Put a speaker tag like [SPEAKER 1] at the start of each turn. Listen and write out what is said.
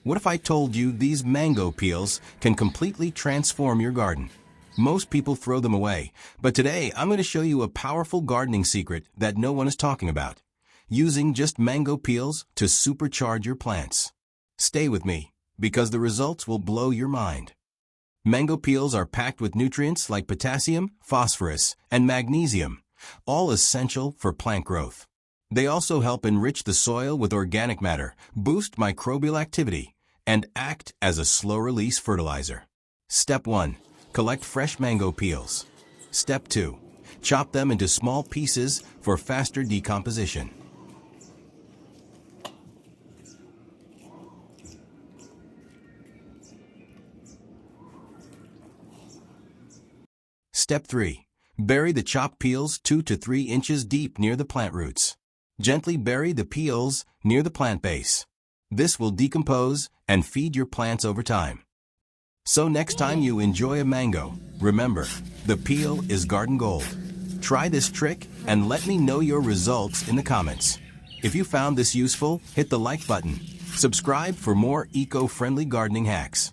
[SPEAKER 1] What if I told you these mango peels can completely transform your garden? Most people throw them away, but today I'm going to show you a powerful gardening secret that no one is talking about. Using just mango peels to supercharge your plants. Stay with me, because the results will blow your mind. Mango peels are packed with nutrients like potassium, phosphorus, and magnesium, all essential for plant growth. They also help enrich the soil with organic matter, boost microbial activity, and act as a slow-release fertilizer. Step 1. Collect fresh mango peels. Step 2. Chop them into small pieces for faster decomposition. Step 3. Bury the chopped peels 2 to 3 inches deep near the plant roots. Gently bury the peels near the plant base. This will decompose and feed your plants over time. So next time you enjoy a mango, remember, the peel is garden gold. Try this trick and let me know your results in the comments. If you found this useful, hit the like button. Subscribe for more eco-friendly gardening hacks.